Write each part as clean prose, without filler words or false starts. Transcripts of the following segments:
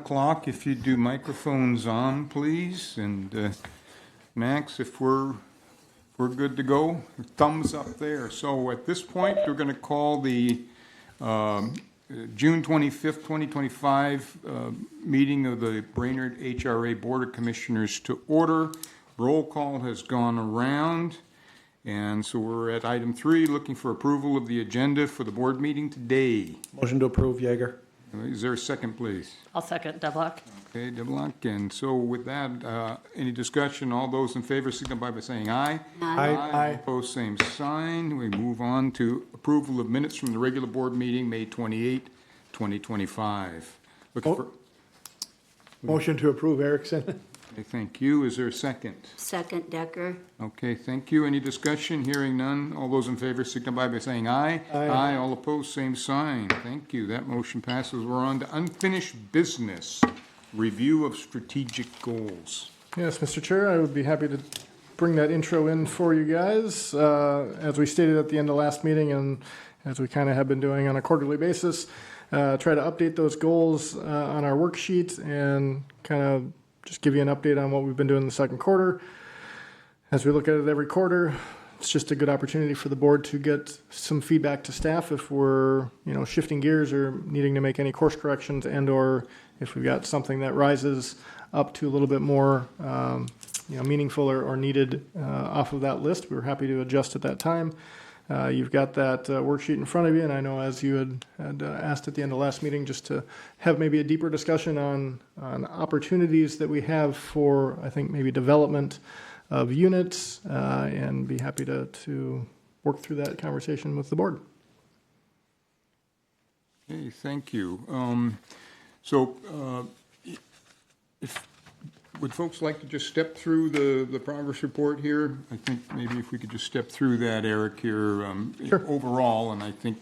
o'clock. If you do microphones on, please. And Max, if we're good to go, thumbs up there. So at this point, we're going to call the June 25th, 2025 meeting of the Brainerd HRA Board of Commissioners to order. Roll call has gone around. And so we're at item 3, looking for approval of the agenda for the board meeting today. Motion to approve, Yeager. Is there a second, please? I'll second, Devlock. Okay, Devlock. And so with that, any discussion? All those in favor signify by saying aye. Aye. Opposed, same sign. We move on to approval of minutes from the regular board meeting, May 28, 2025. Looking for. Motion to approve, Erickson. Okay, thank you. Is there a second? Second, Decker. Okay, thank you. Any discussion? Hearing none. All those in favor signify by saying aye. Aye. All opposed, same sign. Thank you. That motion passes. We're on to unfinished business. Review of strategic goals. Yes, Mr. Chair, I would be happy to bring that intro in for you guys. As we stated at the end of last meeting, and as we kind of have been doing on a quarterly basis, try to update those goals on our worksheet and kind of just give you an update on what we've been doing in the second quarter. As we look at it every quarter, it's just a good opportunity for the board to get some feedback to staff if we're, shifting gears or needing to make any course corrections, and or if we've got something that rises up to a little bit more, meaningful or needed off of that list. We were happy to adjust at that time. You've got that worksheet in front of you, and I know as you had asked at the end of last meeting, just to have maybe a deeper discussion on opportunities that we have for, I think, maybe development of units, and be happy to work through that conversation with the board. Okay, thank you. Would folks like to just step through the progress report here? I think maybe if we could just step through that, Eric, here Sure. Overall, and I think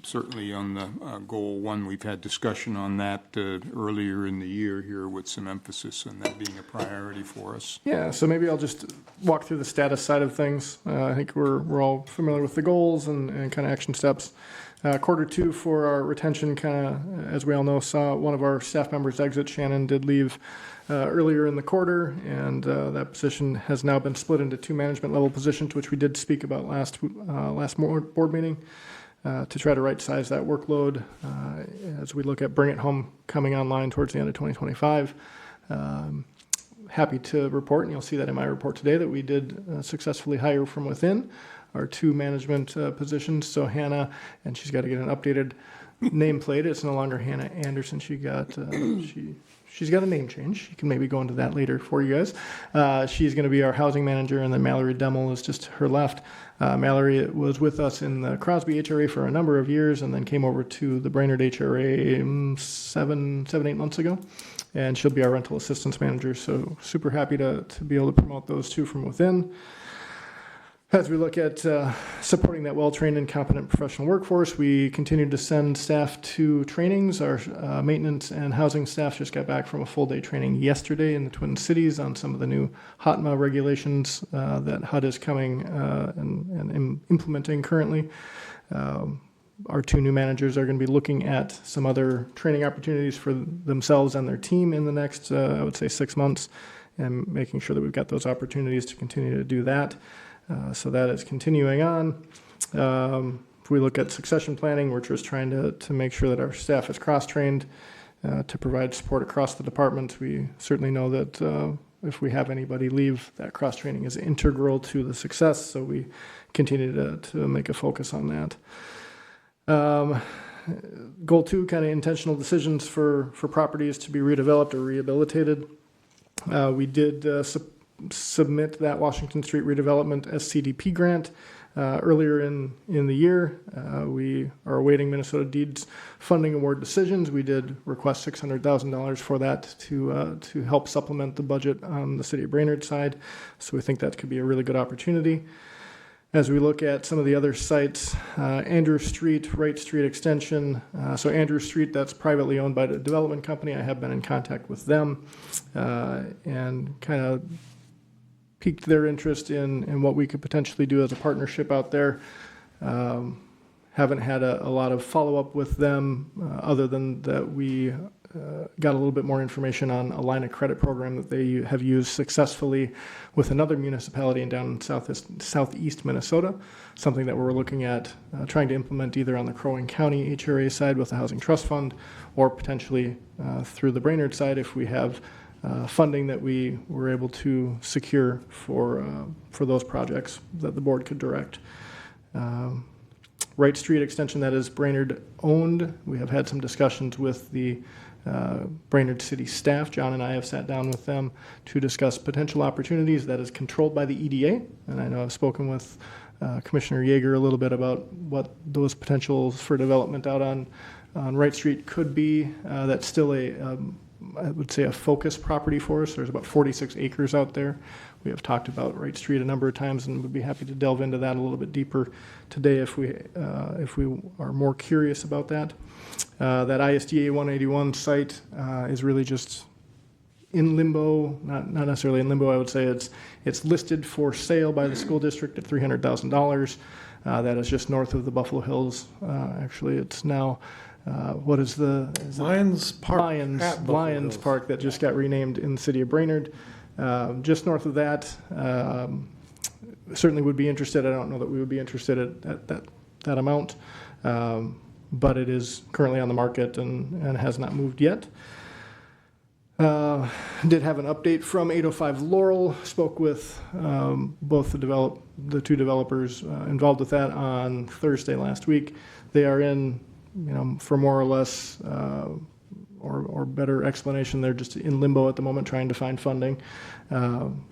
certainly on the goal 1, we've had discussion on that earlier in the year here with some emphasis on that being a priority for us. Yeah, so maybe I'll just walk through the status side of things. I think we're all familiar with the goals and kind of action steps. Quarter 2 for our retention, kind of, as we all know, saw one of our staff members exit. Shannon did leave earlier in the quarter, and that position has now been split into 2 management level positions, which we did speak about last board meeting, to try to right size that workload as we look at Bring It Home coming online towards the end of 2025. Happy to report, and you'll see that in my report today, that we did successfully hire from within our 2 management positions. So Hannah, and she's got to get an updated nameplate. It's no longer Hannah Anderson. She's got a name change. She can maybe go into that later for you guys. She's going to be our housing manager, and then Mallory Demmel is just her left. Mallory was with us in the Crosby HRA for a number of years, and then came over to the Brainerd HRA 7-8 months ago. And she'll be our rental assistance manager. So super happy to be able to promote those 2 from within. As we look at supporting that well-trained and competent professional workforce, we continue to send staff to trainings. Our maintenance and housing staff just got back from a full-day training yesterday in the Twin Cities on some of the new HOTMA regulations that HUD is coming and implementing currently. Our 2 new managers are going to be looking at some other training opportunities for themselves and their team in the next, I would say, 6 months, and making sure that we've got those opportunities to continue to do that. So that is continuing on. If we look at succession planning, we're just trying to make sure that our staff is cross-trained to provide support across the department. We certainly know that if we have anybody leave, that cross-training is integral to the success, so we continue to make a focus on that. Goal 2, kind of intentional decisions for properties to be redeveloped or rehabilitated. We did submit that Washington Street redevelopment SCDP grant earlier in the year. We are awaiting Minnesota Deeds funding award decisions. We did request $600,000 for that to help supplement the budget on the city of Brainerd side. So we think that could be a really good opportunity. As we look at some of the other sites, Andrew Street, Wright Street Extension. So Andrew Street, that's privately owned by the development company. I have been in contact with them and kind of piqued their interest in what we could potentially do as a partnership out there. Haven't had a lot of follow-up with them, other than that we got a little bit more information on a line of credit program that they have used successfully with another municipality in down in southeast Minnesota, something that we're looking at trying to implement either on the Crow Wing County HRA side with the Housing Trust Fund, or potentially through the Brainerd side if we have funding that we were able to secure for those projects that the board could direct. Wright Street extension that is Brainerd owned. We have had some discussions with the Brainerd City staff. John and I have sat down with them to discuss potential opportunities. That is controlled by the EDA, and I know I've spoken with Commissioner Yeager a little bit about what those potentials for development out on Wright Street could be. That's still I would say a focus property for us. There's about 46 acres out there. We have talked about Wright Street a number of times, and would be happy to delve into that a little bit deeper today if we are more curious about that. That ISDA 181 site is really just in limbo, not necessarily in limbo. I would say it's listed for sale by the school district at $300,000. That is just north of the Buffalo Hills. Actually, it's now. What is Lions Park? Lions Park that just got renamed in the city of Brainerd. Just north of that, certainly would be interested. I don't know that we would be interested at that amount, but it is currently on the market and has not moved yet. Did have an update from 805 Laurel. Spoke with both the two developers involved with that on Thursday last week. They are in, for more or less, or better explanation, they're just in limbo at the moment trying to find funding.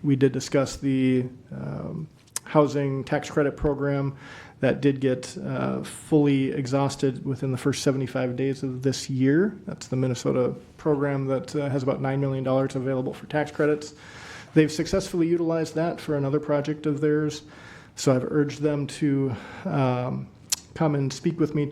We did discuss the housing tax credit program that did get fully exhausted within the first 75 days of this year. That's the Minnesota program that has about $9 million available for tax credits. They've successfully utilized that for another project of theirs, so I've urged them to come and speak with me,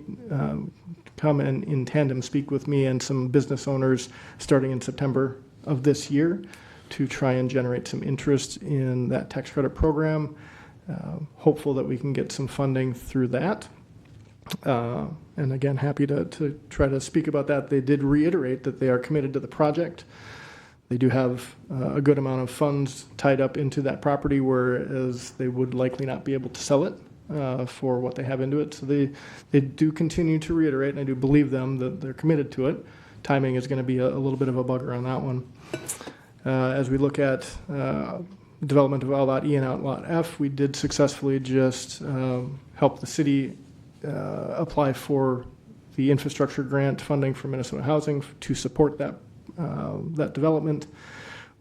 come and in tandem speak with me and some business owners starting in September of this year to try and generate some interest in that tax credit program. Hopeful that we can get some funding through that. And again, happy to try to speak about that. They did reiterate that they are committed to the project. They do have a good amount of funds tied up into that property, whereas they would likely not be able to sell it for what they have into it. So they do continue to reiterate, and I do believe them that they're committed to it. Timing is going to be a little bit of a bugger on that one. As we look at development of Outlot E and Outlot F, we did successfully just help the city apply for the infrastructure grant funding from Minnesota Housing to support that development.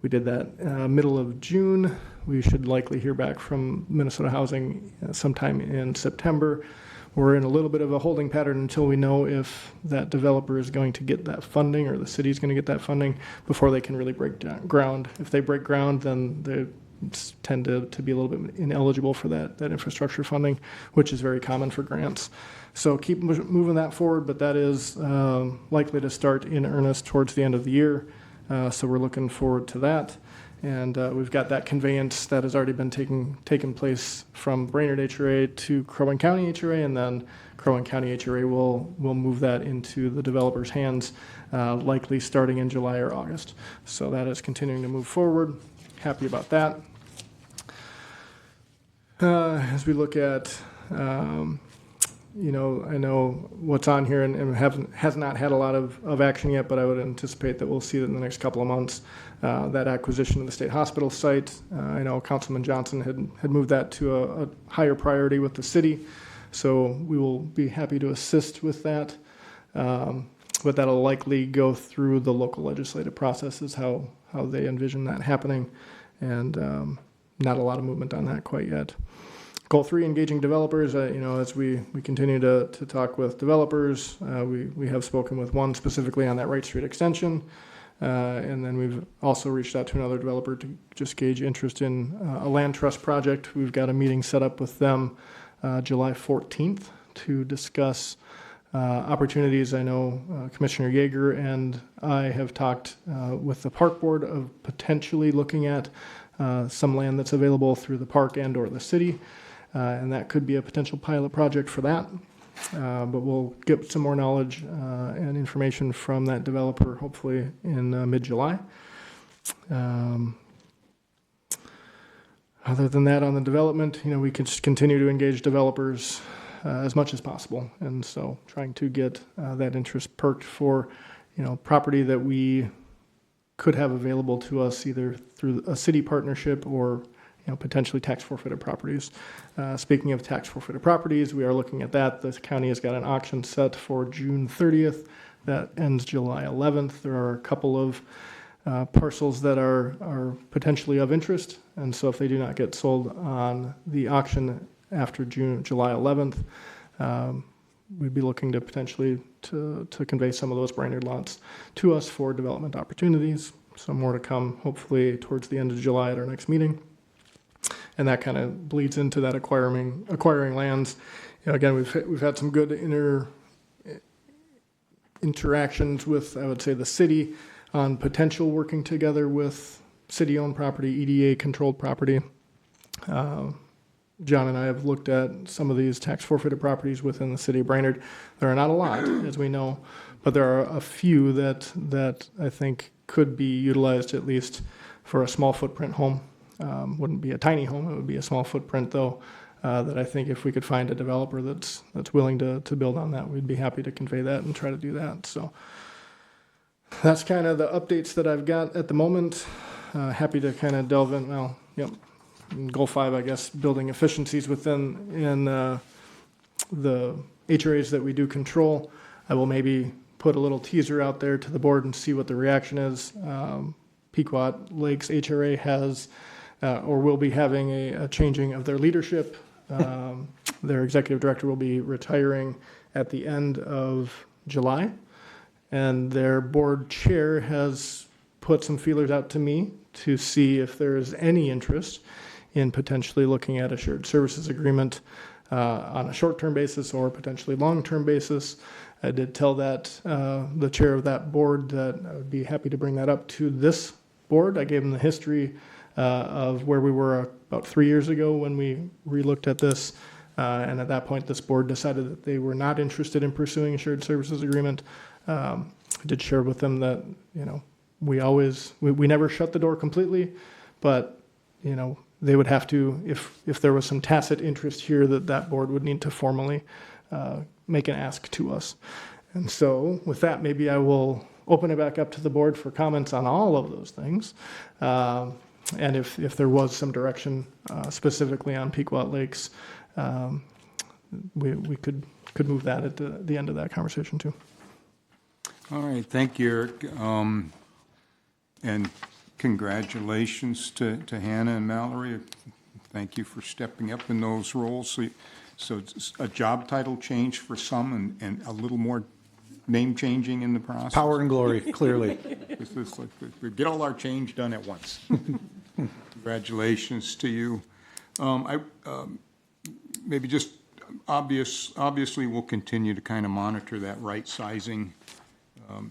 We did that middle of June. We should likely hear back from Minnesota Housing sometime in September. We're in a little bit of a holding pattern until we know if that developer is going to get that funding or the city is going to get that funding before they can really break ground. If they break ground, then they tend to be a little bit ineligible for that infrastructure funding, which is very common for grants. So keep moving that forward, but that is likely to start in earnest towards the end of the year. So we're looking forward to that. And we've got that conveyance that has already been taken place from Brainerd HRA to Crow Wing County HRA, and then Crow Wing County HRA will move that into the developer's hands, likely starting in July or August. So that is continuing to move forward. Happy about that. As we look at, I know what's on here and has not had a lot of action yet, but I would anticipate that we'll see it in the next couple of months. That acquisition of the state hospital site, I know Councilman Johnson had moved that to a higher priority with the city, so we will be happy to assist with that. But that'll likely go through the local legislative process is how they envision that happening, and not a lot of movement on that quite yet. Goal 3, engaging developers. As we continue to talk with developers, we have spoken with one specifically on that Wright Street extension, and then we've also reached out to another developer to just gauge interest in a land trust project. We've got a meeting set up with them July 14th to discuss opportunities. I know Commissioner Yeager and I have talked with the park board of potentially looking at some land that's available through the park and or the city. And that could be a potential pilot project for that. But we'll get some more knowledge and information from that developer hopefully in mid-July. Other than that, on the development, we can just continue to engage developers as much as possible. And so trying to get that interest perked for, property that we could have available to us either through a city partnership or, potentially tax forfeited properties. Speaking of tax forfeited properties, we are looking at that. The county has got an auction set for June 30th. That ends July 11th. There are a couple of parcels that are potentially of interest, and so if they do not get sold on the auction after July 11th, we'd be looking to potentially to convey some of those Brainerd lots to us for development opportunities. So more to come, hopefully towards the end of July at our next meeting, and that kind of bleeds into that acquiring lands. Again, we've had some good interactions with, I would say, the city on potential working together with city-owned property, EDA-controlled property. John and I have looked at some of these tax forfeited properties within the city of Brainerd. There are not a lot, as we know, but there are a few that I think could be utilized at least for a small footprint home. Wouldn't be a tiny home, it would be a small footprint though, that I think if we could find a developer that's willing to build on that, we'd be happy to convey that and try to do that. So that's kind of the updates that I've got at the moment. Happy to kind of delve in. Goal 5, I guess, building efficiencies within the HRAs that we do control. I will maybe put a little teaser out there to the board and see what the reaction is. Pequot Lakes HRA has or will be having a changing of their leadership. Their executive director will be retiring at the end of July. And their board chair has put some feelers out to me to see if there is any interest in potentially looking at a shared services agreement on a short-term basis or potentially long-term basis. I did tell the chair of that board that I would be happy to bring that up to this board. I gave him the history of where we were about 3 years ago when we relooked at this. And at that point, this board decided that they were not interested in pursuing a shared services agreement. I did share with them that, we never shut the door completely, but, they would have to, if there was some tacit interest here, that board would need to formally make an ask to us. And so with that, maybe I will open it back up to the board for comments on all of those things. And if there was some direction specifically on Pequot Lakes, we could move that at the end of that conversation too. All right, thank you, Eric. And congratulations to Hannah and Mallory. Thank you for stepping up in those roles. So it's a job title change for some and a little more name changing in the process. Power and glory, clearly. This is like we get all our change done at once. Congratulations to you. Maybe just obviously we'll continue to kind of monitor that right sizing,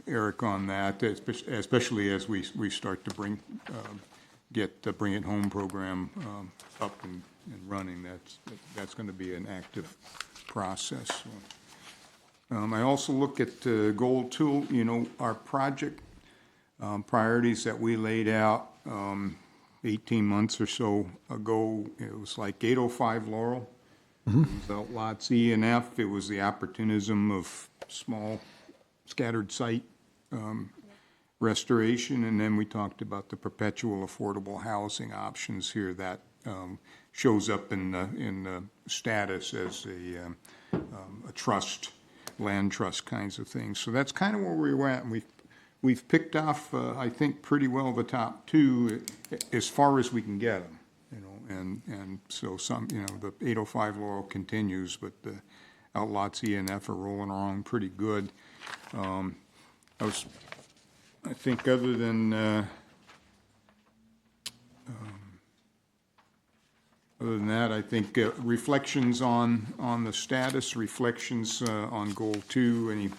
Eric, on that, especially as we start to get the Bring It Home program up and running. That's going to be an active process. So, I also look at goal 2, our project priorities that we laid out 18 months or so ago. It was like 805 Laurel. It was out lots E and F. It was the opportunism of small scattered site restoration, and then we talked about the perpetual affordable housing options here that shows up in the status as a trust, land trust kinds of things. So that's kind of where we were at, and we've picked off, I think, pretty well the top 2 as far as we can get them. And so some, the 805 Laurel continues, but the outlots E and F are rolling along pretty good. I think other than that, I think reflections on the status, reflections on goal 2, any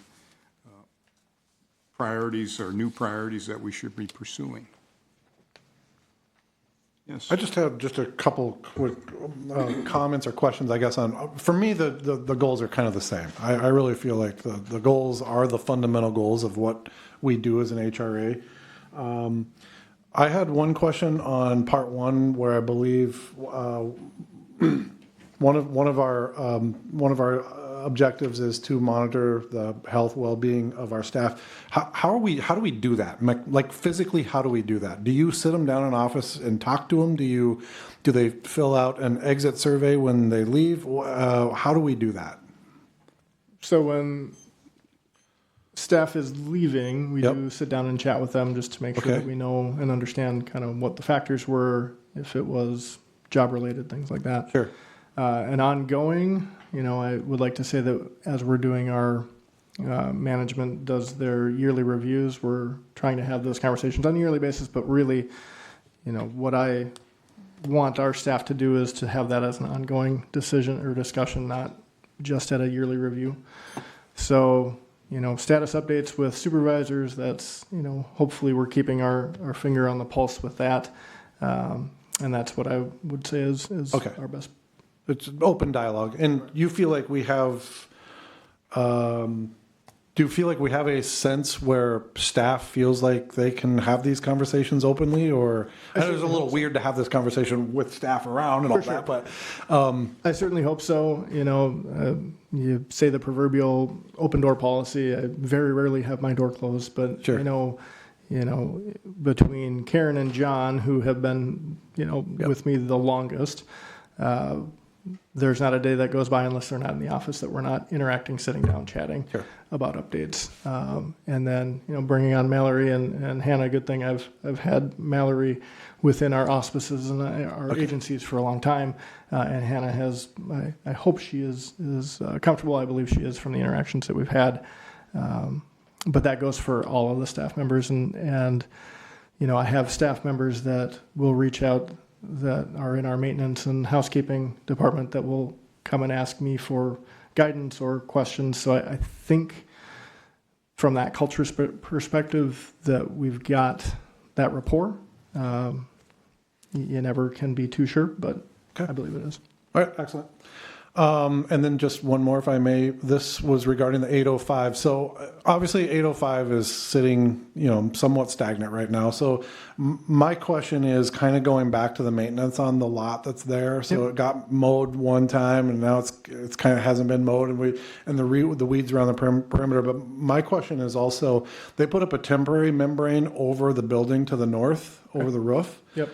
priorities or new priorities that we should be pursuing. Yes. I just have just a couple quick comments or questions, I guess, on, for me, the goals are kind of the same. I really feel like the goals are the fundamental goals of what we do as an HRA. I had one question on part one where I believe one of our objectives is to monitor the health, well-being of our staff. How do we do that? Like physically, how do we do that? Do you sit them down in office and talk to them? Do they fill out an exit survey when they leave? How do we do that? So when staff is leaving, we Yep. do sit down and chat with them just to make sure Okay. that we know and understand kind of what the factors were, if it was job-related, things like that. Sure. And ongoing, I would like to say that as we're doing our management does their yearly reviews, we're trying to have those conversations on a yearly basis, but really, what I want our staff to do is to have that as an ongoing decision or discussion, not just at a yearly review. So, status updates with supervisors, that's, hopefully we're keeping our finger on the pulse with that. And that's what I would say is Okay. our best. It's an open dialogue, and you feel like we have. Do you feel like we have a sense where staff feels like they can have these conversations openly, or I know it's a little weird to have this conversation with staff around and all that, but I certainly hope so. You say the proverbial open door policy. I very rarely have my door closed, but Sure. I know, between Karen and John, who have been, with me the longest, there's not a day that goes by unless they're not in the office that we're not interacting, sitting down, chatting Sure. about updates. And then, bringing on Mallory and Hannah, good thing I've had Mallory within our auspices and our agencies for a long time. And Hannah has, I hope she is comfortable. I believe she is from the interactions that we've had. But that goes for all of the staff members. And I have staff members that will reach out that are in our maintenance and housekeeping department that will come and ask me for guidance or questions. So I think from that culture perspective that we've got that rapport. You never can be too sure, but Okay. I believe it is. all right, excellent. And then just one more, if I may. This was regarding the 805. So obviously 805 is sitting, somewhat stagnant right now. So my question is kind of going back to the maintenance on the lot that's there. So it got mowed one time, and now it's kind of hasn't been mowed, and the weeds around the perimeter. But my question is also, they put up a temporary membrane over the building to the north, over the roof. Yep.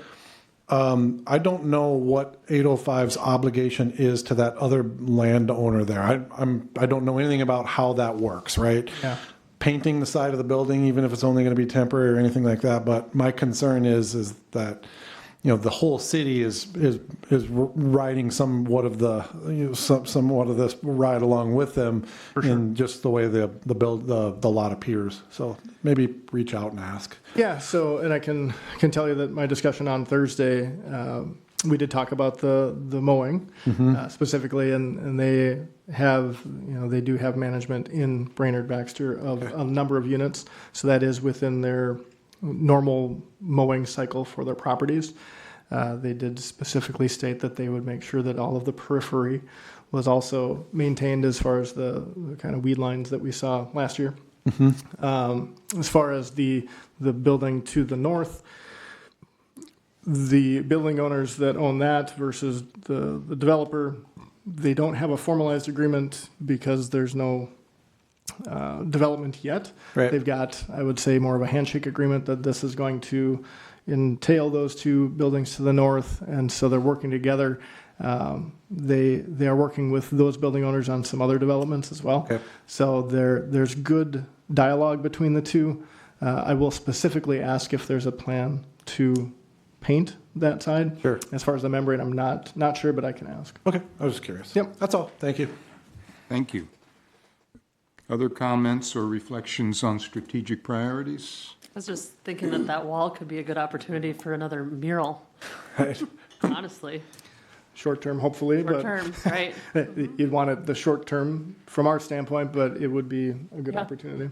I don't know what 805's obligation is to that other landowner there. I don't know anything about how that works, right? Yeah. Painting the side of the building, even if it's only going to be temporary or anything like that. But my concern is that, the whole city is riding somewhat of somewhat of this ride along with them in just the way the lot appears. So maybe reach out and ask. Yeah. So, and I can tell you that my discussion on Thursday, we did talk about the mowing specifically, and they have, they do have management in Brainerd Baxter of a number of units. So that is within their normal mowing cycle for their properties. They did specifically state that they would make sure that all of the periphery was also maintained as far as the kind of weed lines that we saw last year. As far as the building to the north, the building owners that own that versus the developer, they don't have a formalized agreement because there's no development yet. Right. They've got, I would say, more of a handshake agreement that this is going to entail those two buildings to the north, and so they're working together. They are working with those building owners on some other developments as well. Okay. So there's good dialogue between the two. I will specifically ask if there's a plan to paint that side. Sure. As far as the membrane, I'm not sure, but I can ask. Okay, I was just curious. Yep. That's all. Thank you. Thank you. Other comments or reflections on strategic priorities? I was just thinking that wall could be a good opportunity for another mural, Right. honestly. Short term, hopefully, Short but term, right? you'd want it the short term from our standpoint, but it would be a good Yeah. opportunity.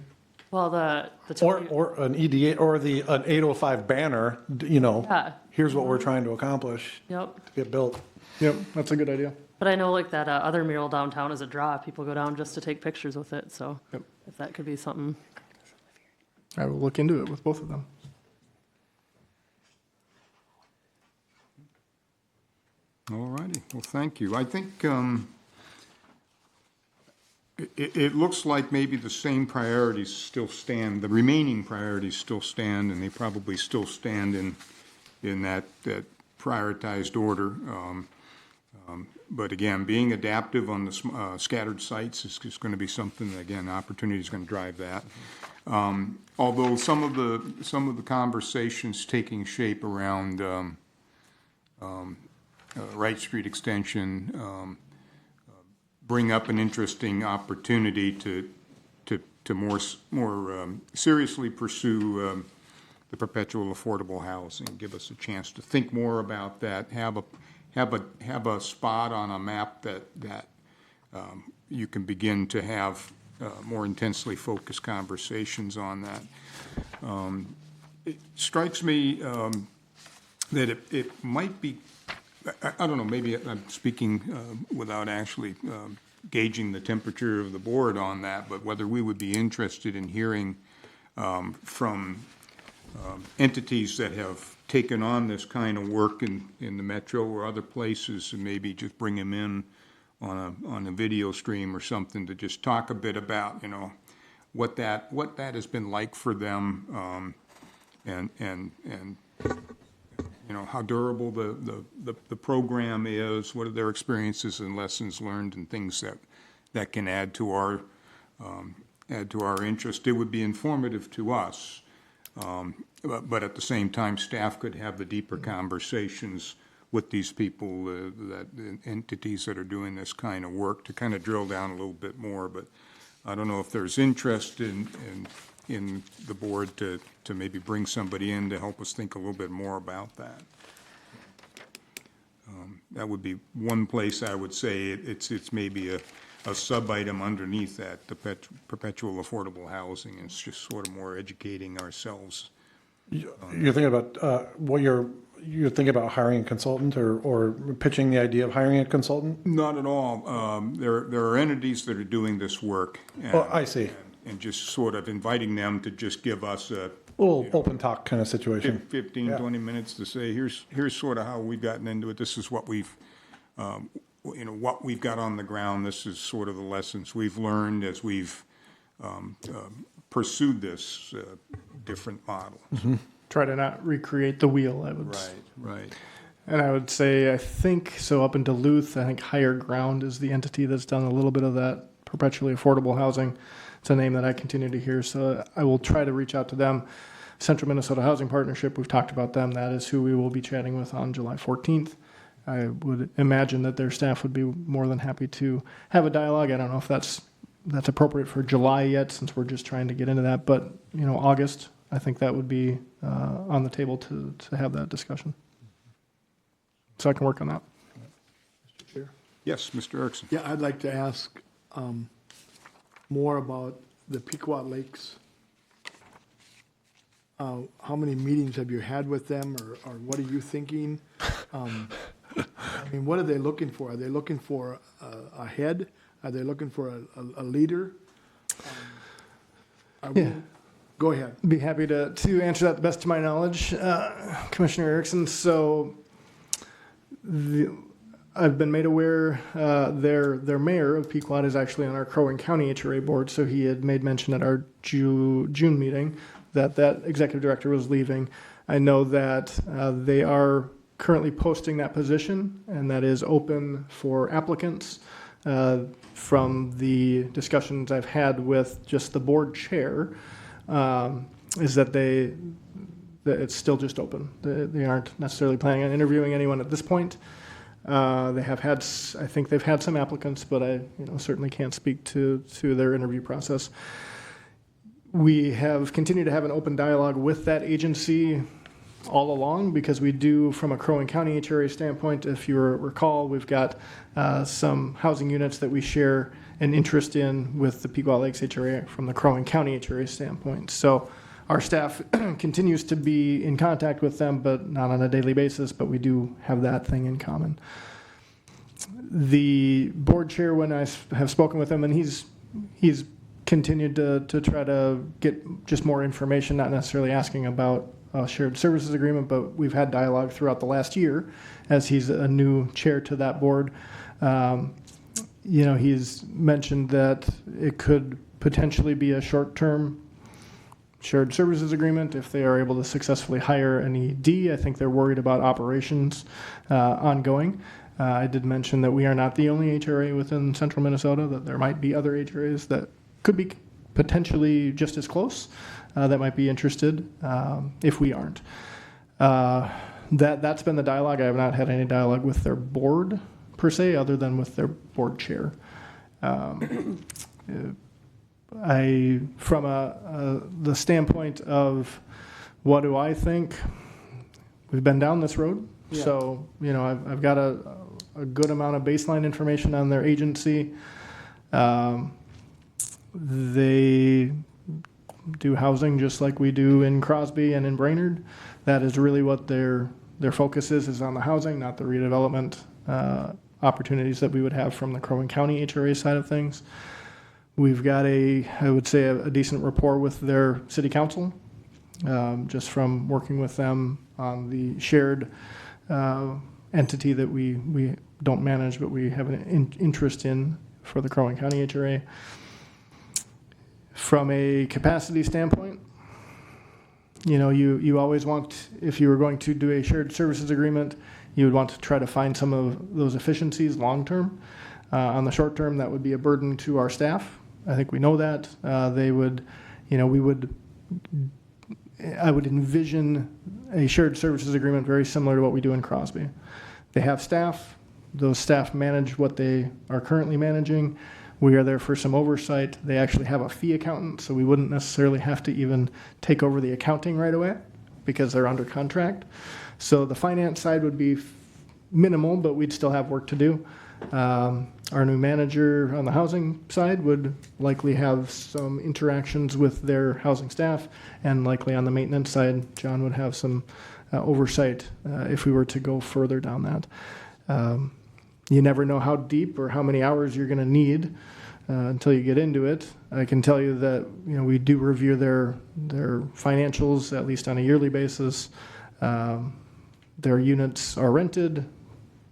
Well, the Or an EDA, or an 805 banner, Yeah. here's what we're trying to accomplish Yep. to get built. Yep, that's a good idea. But I know like that other mural downtown is a draw. People go down just to take pictures with it. So Yep. if that could be something. I will look into it with both of them. All righty, well, thank you. I think it looks like maybe the same priorities still stand, the remaining priorities still stand, and they probably still stand in that prioritized order. But again, being adaptive on the scattered sites is going to be something that, again, opportunity is going to drive that. Although some of the conversations taking shape around Wright Street Extension bring up an interesting opportunity to more seriously pursue the perpetual affordable housing. Give us a chance to think more about that. Have a spot on a map that you can begin to have more intensely focused conversations on that. It strikes me that it might be, I don't know, maybe I'm speaking without actually gauging the temperature of the board on that, but whether we would be interested in hearing from entities that have taken on this kind of work in the metro or other places, and maybe just bring them in on a video stream or something to just talk a bit about, what that has been like for them, and how durable the program is, what are their experiences and lessons learned, and things that can add to our interest. It would be informative to us, but at the same time, staff could have the deeper conversations with these people, entities that are doing this kind of work, to kind of drill down a little bit more. But I don't know if there's interest in the board to maybe bring somebody in to help us think a little bit more about that. That would be one place I would say it's maybe a sub-item underneath that, the perpetual affordable housing. It's just sort of more educating ourselves. You're thinking about you're thinking about hiring a consultant or pitching the idea of hiring a consultant? Not at all. There are entities that are doing this work. And, Oh, I see. And just sort of inviting them to just give us a Little open talk kind of situation. 15, Yeah. 20 minutes to say, here's sort of how we've gotten into it. This is what we've, what we've got on the ground. This is sort of the lessons we've learned as we've pursued this different model. Mm-hmm. Try to not recreate the wheel, I would say. Right. And I would say, I think, so up in Duluth, I think Higher Ground is the entity that's done a little bit of that perpetually affordable housing. It's a name that I continue to hear, so I will try to reach out to them. Central Minnesota Housing Partnership, we've talked about them. That is who we will be chatting with on July 14th. I would imagine that their staff would be more than happy to have a dialogue. I don't know if that's appropriate for July yet, since we're just trying to get into that, but August, I think that would be on the table to have that discussion. So I can work on that. Mr. Chair? Yes, Mr. Erickson. Yeah, I'd like to ask more about the Pequot Lakes. How many meetings have you had with them, or what are you thinking? What are they looking for? Are they looking for a head? Are they looking for a leader? Go ahead. Be happy to answer that the best to my knowledge, Commissioner Erickson. So I've been made aware their mayor of Pequot is actually on our Crow Wing County HRA board, so he had made mention at our June meeting that executive director was leaving. I know that they are currently posting that position, and that is open for applicants. From the discussions I've had with just the board chair, is that it's still just open. They aren't necessarily planning on interviewing anyone at this point. They have had, I think they've had some applicants, but I certainly can't speak to their interview process. We have continued to have an open dialogue with that agency all along, because we do, from a Crow Wing County HRA standpoint, if you recall, we've got some housing units that we share an interest in with the Pequot Lakes HRA from the Crow Wing County HRA standpoint. So our staff continues to be in contact with them, but not on a daily basis, but we do have that thing in common. The board chair, when I have spoken with him, and he's continued to try to get just more information, not necessarily asking about a shared services agreement, but we've had dialogue throughout the last year as he's a new chair to that board. He's mentioned that it could potentially be a short-term shared services agreement if they are able to successfully hire an ED. I think they're worried about operations ongoing. I did mention that we are not the only HRA within central Minnesota, that there might be other HRAs that could be potentially just as close that might be interested if we aren't. That's been the dialogue. I have not had any dialogue with their board per se, other than with their board chair. From the standpoint of what do I think, we've been down this road. Yeah. So, I've got a good amount of baseline information on their agency. They do housing just like we do in Crosby and in Brainerd. That is really what their focus is on the housing, not the redevelopment opportunities that we would have from the Crow Wing County HRA side of things. We've got I would say a decent rapport with their city council, just from working with them on the shared entity that we don't manage, but we have an interest in for the Crow Wing County HRA. From a capacity standpoint, you always want, if you were going to do a shared services agreement, you would want to try to find some of those efficiencies long-term. On the short term, that would be a burden to our staff. I think we know that. I would envision a shared services agreement very similar to what we do in Crosby. They have staff. Those staff manage what they are currently managing. We are there for some oversight. They actually have a fee accountant, so we wouldn't necessarily have to even take over the accounting right away because they're under contract. So the finance side would be minimal, but we'd still have work to do. Our new manager on the housing side would likely have some interactions with their housing staff, and likely on the maintenance side, John would have some oversight if we were to go further down that. You never know how deep or how many hours you're going to need until you get into it. I can tell you that we do review their financials at least on a yearly basis. Their units are rented,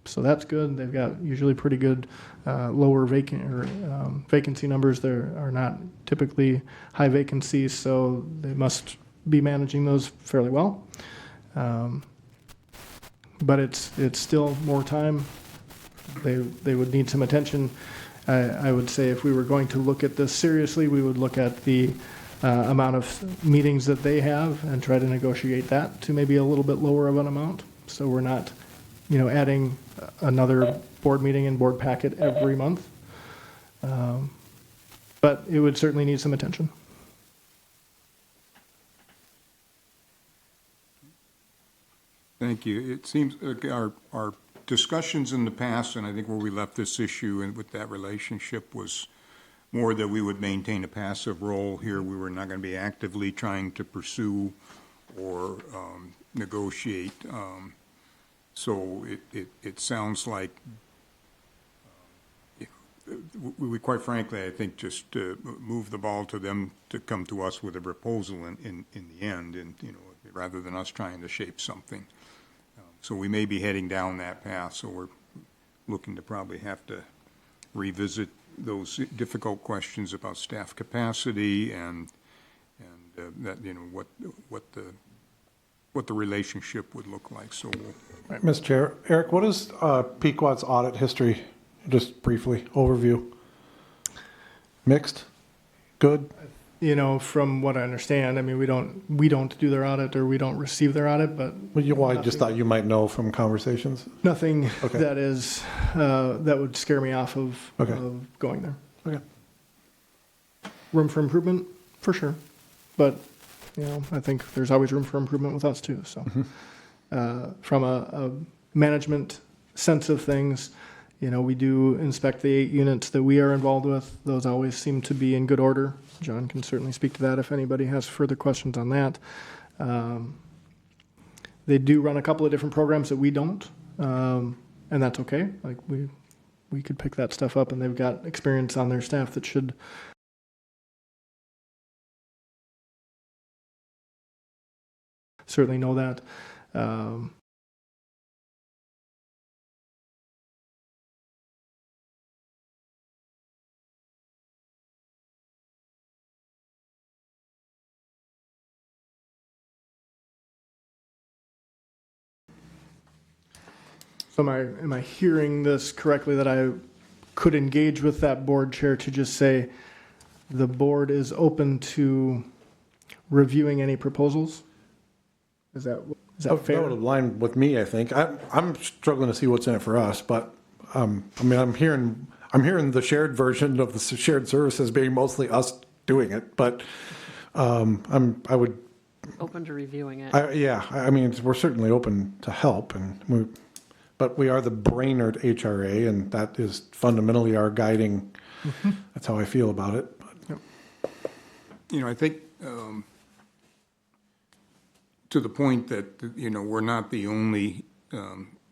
so that's good. They've got usually pretty good lower vacancy numbers. There are not typically high vacancies, so they must be managing those fairly well. But it's still more time. They would need some attention. I would say if we were going to look at this seriously, we would look at the amount of meetings that they have and try to negotiate that to maybe a little bit lower of an amount. So we're not, adding another board meeting and board packet every month. But it would certainly need some attention. Thank you. It seems our discussions in the past, and I think where we left this issue and with that relationship, was more that we would maintain a passive role here. We were not going to be actively trying to pursue or negotiate. So it sounds like we quite frankly, I think, just move the ball to them to come to us with a proposal in the end, and rather than us trying to shape something. So we may be heading down that path. So we're looking to probably have to revisit those difficult questions about staff capacity and that what the relationship would look like. So we'll, Mr. Chair, Eric, what is Pequot's audit history? Just briefly, overview. Mixed? Good? From what I understand, we don't do their audit, or we don't receive their audit, but Well, I just thought you might know from conversations. nothing Okay. that is that would scare me off of going there. Okay. Room for improvement, for sure, but I think there's always room for improvement with us too, so. From a management sense of things, we do inspect the 8 units that we are involved with. Those always seem to be in good order. John can certainly speak to that if anybody has further questions on that. They do run a couple of different programs that we don't, and that's okay. Like we could pick that stuff up, and they've got experience on their staff that should certainly know that. So am I hearing this correctly, that I could engage with that board chair to just say the board is open to reviewing any proposals? Is that That fair? would align with me, I think. I'm struggling to see what's in it for us, but, I'm hearing the shared version of the shared services being mostly us doing it, but, I would, Open to reviewing it. we're certainly open to help, but we are the Brainerd HRA, and that is fundamentally our guiding, that's how I feel about it. I think to the point that, we're not the only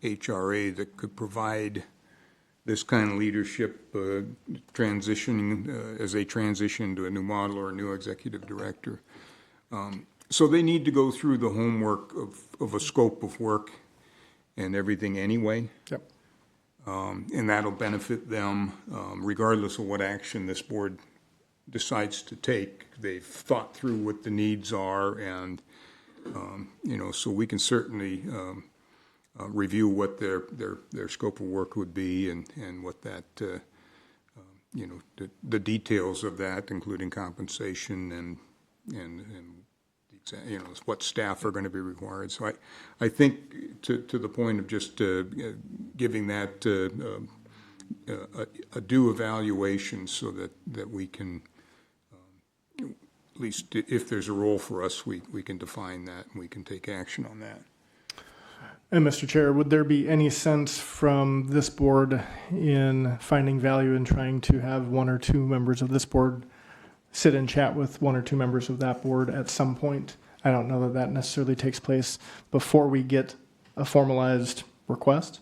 HRA that could provide this kind of leadership transitioning as they transition to a new model or a new executive director. So they need to go through the homework of a scope of work and everything anyway. Yep. And that'll benefit them regardless of what action this board decides to take. They've thought through what the needs are, and so we can certainly review what their scope of work would be, and what that the details of that, including compensation and what staff are going to be required. So I think to the point of just giving that a due evaluation, so that we can, at least if there's a role for us, we can define that and we can take action on that. And Mr. Chair, would there be any sense from this board in finding value in trying to have 1 or 2 members of this board sit and chat with 1 or 2 members of that board at some point? I don't know that necessarily takes place before we get a formalized request.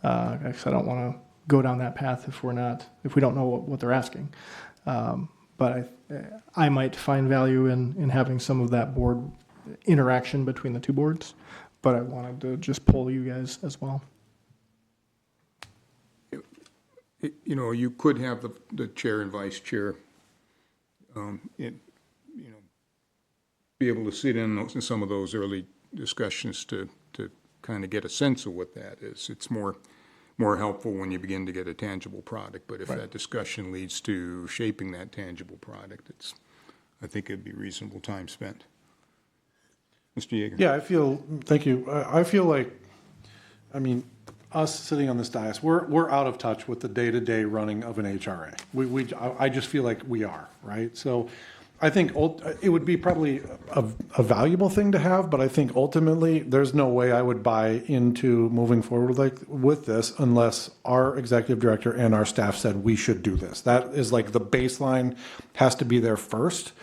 Because I don't want to go down that path if we don't know what they're asking. But I might find value in having some of that board interaction between the 2 boards. But I wanted to just poll you guys as well. You could have the chair and vice chair, be able to sit in some of those early discussions to kind of get a sense of what that is. It's more helpful when you begin to get a tangible product. But if that discussion leads to shaping that tangible product, I think it'd be reasonable time spent. Mr. Yeager. Yeah, thank you. I feel like, us sitting on this dais, we're out of touch with the day-to-day running of an HRA. I just feel like we are, right? So I think it would be probably a valuable thing to have, but I think ultimately there's no way I would buy into moving forward with this unless our executive director and our staff said we should do this. That is like the baseline has to be there first.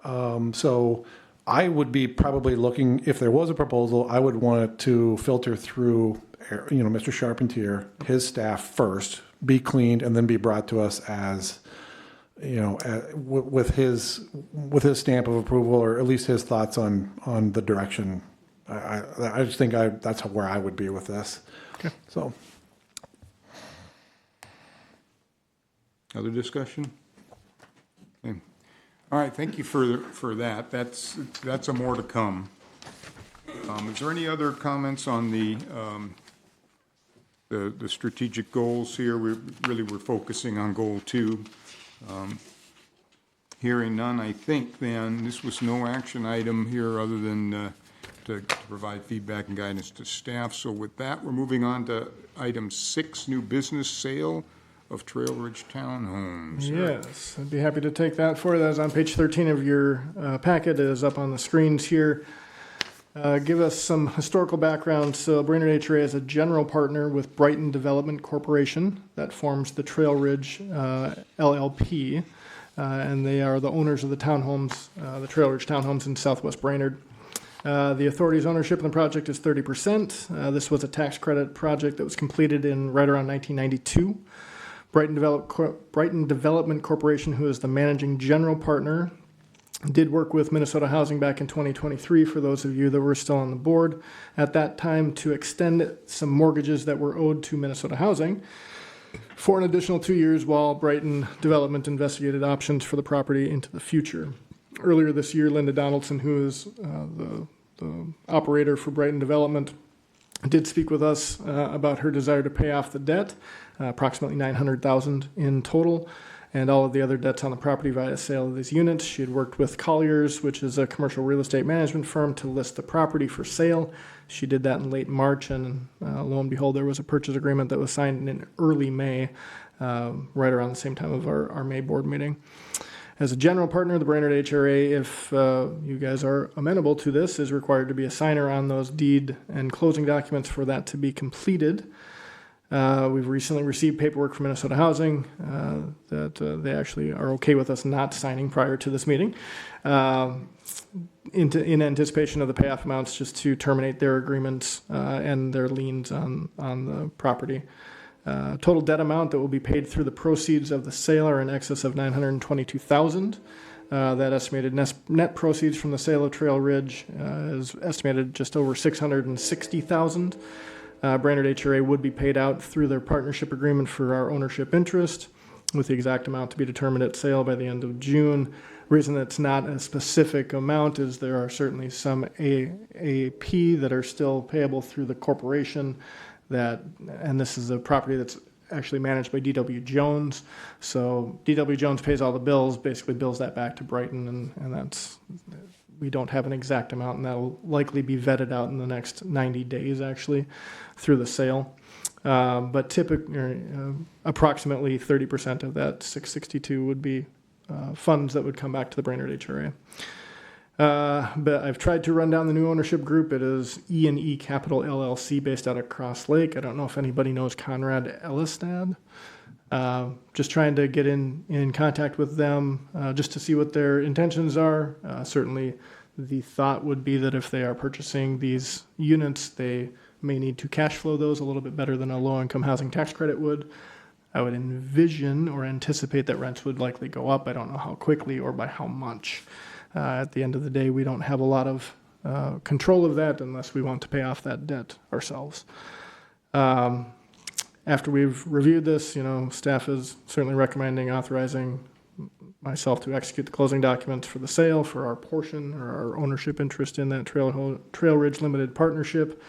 So I would be probably looking, if there was a proposal, I would want it to filter through, Mr. Charpentier, his staff first, be cleaned, and then be brought to us as, with his stamp of approval, or at least his thoughts on the direction. I just think that's where I would be with this. Okay. So. Other discussion? Okay. All right, thank you for that. That's a more to come. Is there any other comments on the strategic goals here? We're focusing on goal 2. Hearing none, I think then this was no action item here other than to provide feedback and guidance to staff. So with that, we're moving on to item 6, new business sale of Trail Ridge Townhomes. Yes, I'd be happy to take that for you. That is on page 13 of your packet. It is up on the screens here. Give us some historical background. So Brainerd HRA is a general partner with Brighton Development Corporation that forms the Trail Ridge LLP, and they are the owners of the townhomes, the Trail Ridge townhomes in southwest Brainerd. The authority's ownership in the project is 30%. This was a tax credit project that was completed in right around 1992. Brighton Development Corporation, who is the managing general partner, did work with Minnesota Housing back in 2023, for those of you that were still on the board at that time, to extend some mortgages that were owed to Minnesota Housing for an additional 2 years while Brighton Development investigated options for the property into the future. Earlier this year, Linda Donaldson, who is the operator for Brighton Development, did speak with us about her desire to pay off the debt, approximately $900,000 in total, and all of the other debts on the property via sale of these units. She had worked with Colliers, which is a commercial real estate management firm, to list the property for sale. She did that in late March, and lo and behold, there was a purchase agreement that was signed in early May, right around the same time of our May board meeting. As a general partner, the Brainerd HRA, if you guys are amenable to this, is required to be a signer on those deed and closing documents for that to be completed. We've recently received paperwork from Minnesota Housing that they actually are okay with us not signing prior to this meeting, in anticipation of the payoff amounts, just to terminate their agreements and their liens on the property. Total debt amount that will be paid through the proceeds of the sale are in excess of $922,000. That estimated net proceeds from the sale of Trail Ridge is estimated just over $660,000. Brainerd HRA would be paid out through their partnership agreement for our ownership interest, with the exact amount to be determined at sale by the end of June. The reason it's not a specific amount is there are certainly some AAP that are still payable through the corporation, and this is a property that's actually managed by D.W. Jones. So D.W. Jones pays all the bills, basically bills that back to Brighton, and that's, we don't have an exact amount, and that will likely be vetted out in the next 90 days, actually, through the sale. But typically, approximately 30% of that 662 would be funds that would come back to the Brainerd HRA. But I've tried to run down the new ownership group. It is E&E Capital LLC, based out of Cross Lake. I don't know if anybody knows Conrad Ellistad. Just trying to get in contact with them just to see what their intentions are. Certainly the thought would be that if they are purchasing these units, they may need to cash flow those a little bit better than a low-income housing tax credit would. I would envision or anticipate that rents would likely go up. I don't know how quickly or by how much. At the end of the day, we don't have a lot of control of that unless we want to pay off that debt ourselves. After we've reviewed this, staff is certainly recommending authorizing myself to execute the closing documents for the sale for our portion or our ownership interest in that Trail Ridge Limited Partnership.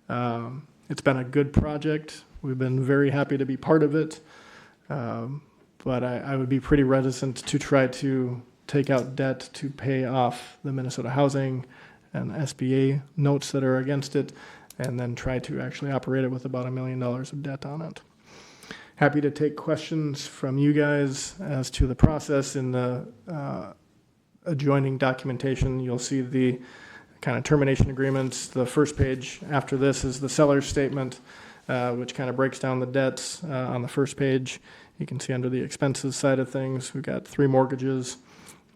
It's been a good project. We've been very happy to be part of it. But I would be pretty reticent to try to take out debt to pay off the Minnesota Housing and SBA notes that are against it, and then try to actually operate it with about $1 million of debt on it. Happy to take questions from you guys as to the process. In the adjoining documentation, you'll see the kind of termination agreements. The first page after this is the seller's statement, which kind of breaks down the debts on the first page. You can see under the expenses side of things, we've got 3 mortgages,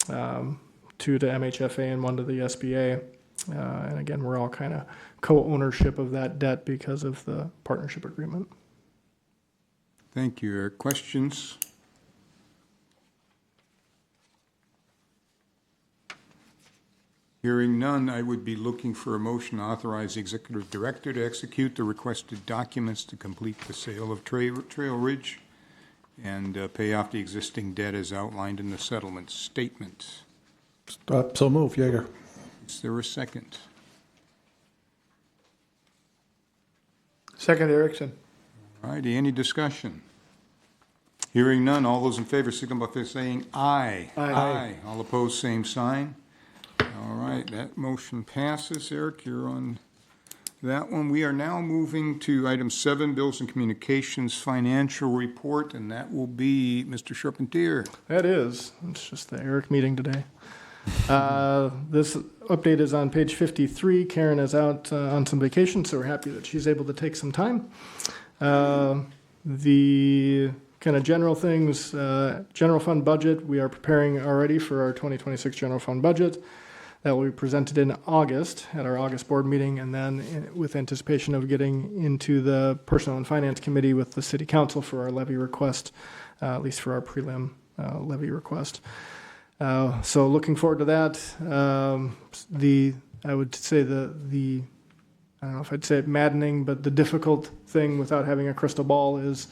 2 to MHFA and 1 to the SBA. And again, we're all kind of co-ownership of that debt because of the partnership agreement. Thank you. Questions? Hearing none, I would be looking for a motion to authorize the executive director to execute the requested documents to complete the sale of Trail Ridge and pay off the existing debt as outlined in the settlement statement. So move, Yeager. Is there a second? Second, Erickson. All righty, any discussion? Hearing none, all those in favor signify by saying aye. Aye. All opposed, same sign. All right, that motion passes. Eric, you're on that one. We are now moving to item 7, Bills and Communications Financial Report, and that will be Mr. Charpentier. That is. It's just the Eric meeting today. This update is on page 53. Karen is out on some vacation, so we're happy that she's able to take some time. The kind of general things, general fund budget, we are preparing already for our 2026 general fund budget. That will be presented in August at our August board meeting, and then with anticipation of getting into the Personnel and Finance Committee with the City Council for our levy request, at least for our prelim levy request. So looking forward to that. I would say I don't know if I'd say it maddening, but the difficult thing without having a crystal ball is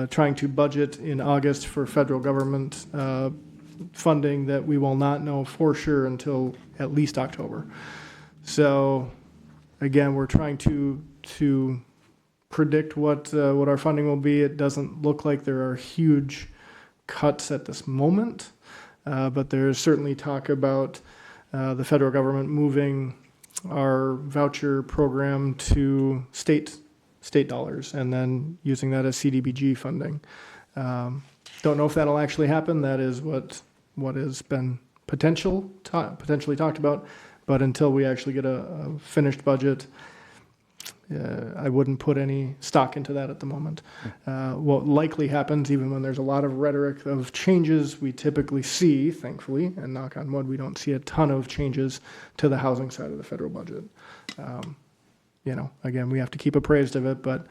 trying to budget in August for federal government funding that we will not know for sure until at least October. So again, we're trying to predict what our funding will be. It doesn't look like there are huge cuts at this moment, but there's certainly talk about the federal government moving our voucher program to state dollars and then using that as CDBG funding. Don't know if that'll actually happen. That is what has been potentially talked about. But until we actually get a finished budget, I wouldn't put any stock into that at the moment. What likely happens, even when there's a lot of rhetoric of changes, we typically see, thankfully, and knock on wood, we don't see a ton of changes to the housing side of the federal budget. Again, we have to keep appraised of it, but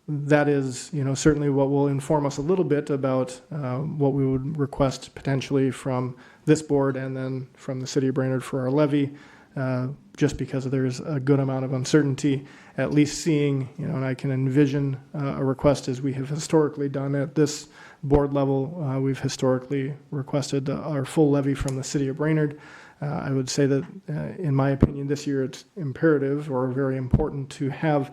that is, certainly what will inform us a little bit about what we would request potentially from this board and then from the city of Brainerd for our levy, just because there's a good amount of uncertainty, at least seeing, and I can envision a request as we have historically done at this board level. We've historically requested our full levy from the city of Brainerd. I would say that, in my opinion, this year it's imperative or very important to have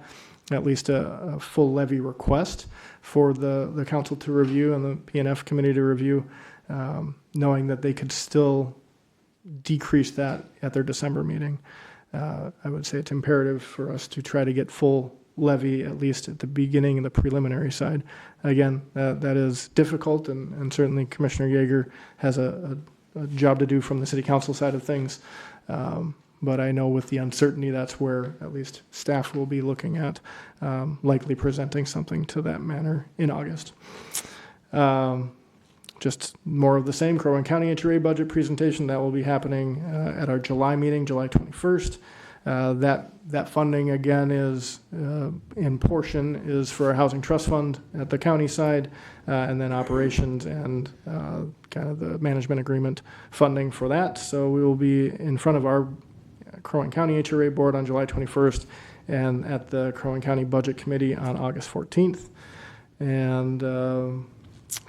at least a full levy request for the council to review and the P&F committee to review, knowing that they could still decrease that at their December meeting. I would say it's imperative for us to try to get full levy, at least at the beginning and the preliminary side. Again, that is difficult, and certainly Commissioner Yeager has a job to do from the city council side of things. But I know with the uncertainty, that's where at least staff will be looking at, likely presenting something to that manner in August. Just more of the same, Crow Wing County HRA budget presentation, that will be happening at our July meeting, July 21st. That funding, again, is in portion is for our housing trust fund at the county side, and then operations and kind of the management agreement funding for that. So we will be in front of our Crow Wing County HRA board on July 21st and at the Crow Wing County Budget Committee on August 14th. And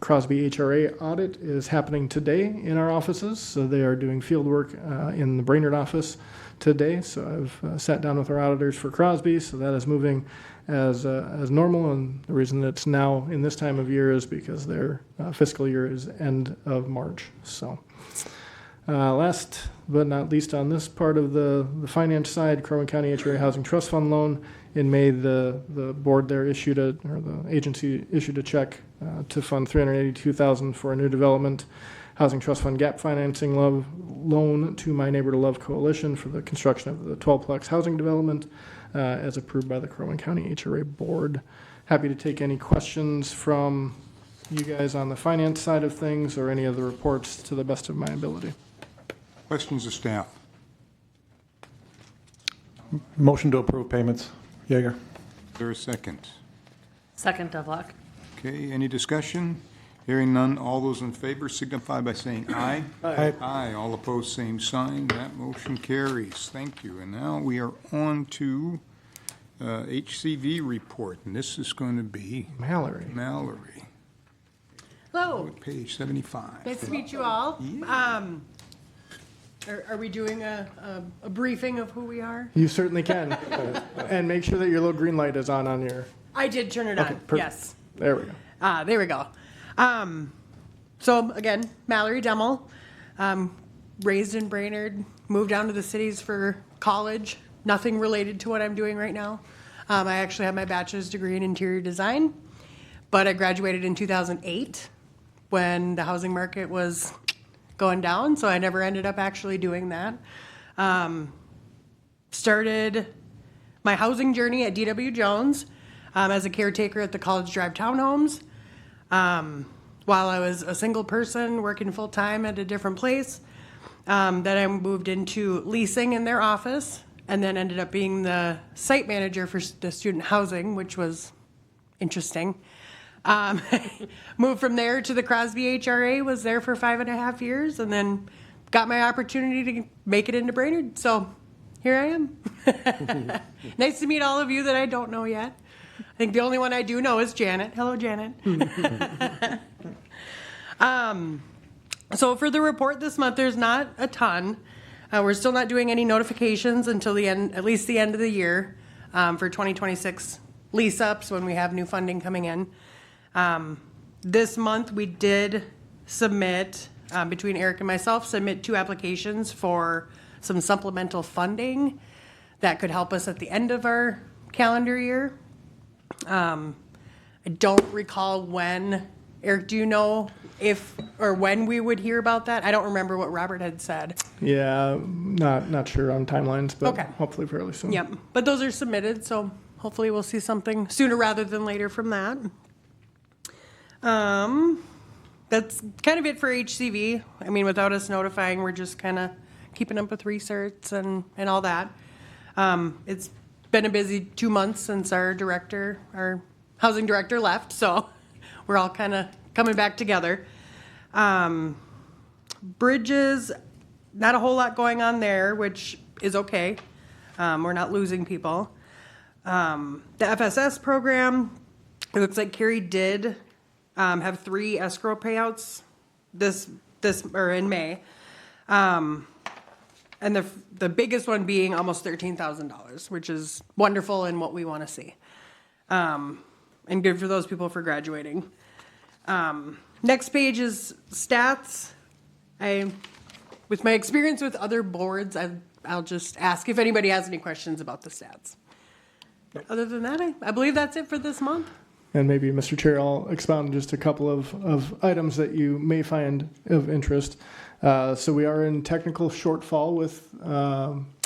Crosby HRA audit is happening today in our offices. So they are doing field work in the Brainerd office today. So I've sat down with our auditors for Crosby. So that is moving as normal. And the reason it's now in this time of year is because their fiscal year is end of March. So last but not least on this part of the finance side, Crow Wing County HRA Housing Trust Fund loan. In May, the board there the agency issued a check to fund $382,000 for a new development housing trust fund gap financing loan to My Neighbor to Love Coalition for the construction of the 12-plex housing development, as approved by the Crow Wing County HRA board. Happy to take any questions from you guys on the finance side of things or any of the reports to the best of my ability. Questions of staff? Motion to approve payments. Yeager. Is there a second? Second, Devlock. Okay, any discussion? Hearing none, all those in favor signify by saying aye. Aye. Aye, all opposed, same sign. That motion carries. Thank you. And now we are on to HCV report, and this is going to be Mallory. Hello, Page 75. nice to meet you all. Are we doing a briefing of who we are? You certainly can. And make sure that your little green light is on your... I did turn it Okay, on, perfect. yes. There we go. There we go. So again, Mallory Demmel, raised in Brainerd, moved down to the cities for college, nothing related to what I'm doing right now. I actually have my bachelor's degree in interior design, but I graduated in 2008 when the housing market was going down, so I never ended up actually doing that. Started my housing journey at D.W. Jones as a caretaker at the College Drive Townhomes. While I was a single person working full-time at a different place, then I moved into leasing in their office, and then ended up being the site manager for the student housing, which was interesting. Moved from there to the Crosby HRA, was there for 5.5 years, and then got my opportunity to make it into Brainerd. So here I am. Nice to meet all of you that I don't know yet. I think the only one I do know is Janet. Hello, Janet. So for the report this month, there's not a ton. We're still not doing any notifications until the end, at least the end of the year, for 2026 lease ups when we have new funding coming in. This month we did submit, between Eric and myself, submit 2 applications for some supplemental funding that could help us at the end of our calendar year. I don't recall when. Eric, do you know if or when we would hear about that? I don't remember what Robert had said. Yeah, not sure on timelines, but Okay. hopefully fairly soon. Yep, but those are submitted, so hopefully we'll see something sooner rather than later from that. That's kind of it for HCV. I mean, without us notifying, we're just kind of keeping up with research and all that. It's been a busy 2 months since our housing director left, so we're all kind of coming back together. Bridges, not a whole lot going on there, which is okay. We're not losing people. The FSS program, it looks like Carrie did have 3 escrow payouts this or in May. And the biggest one being almost $13,000, which is wonderful and what we want to see. And good for those people for graduating. Next page is stats. With my experience with other boards, I'll just ask if anybody has any questions about the stats. Other than that, I believe that's it for this month. And maybe, Mr. Chair, I'll expound just a couple of items that you may find of interest. So we are in technical shortfall with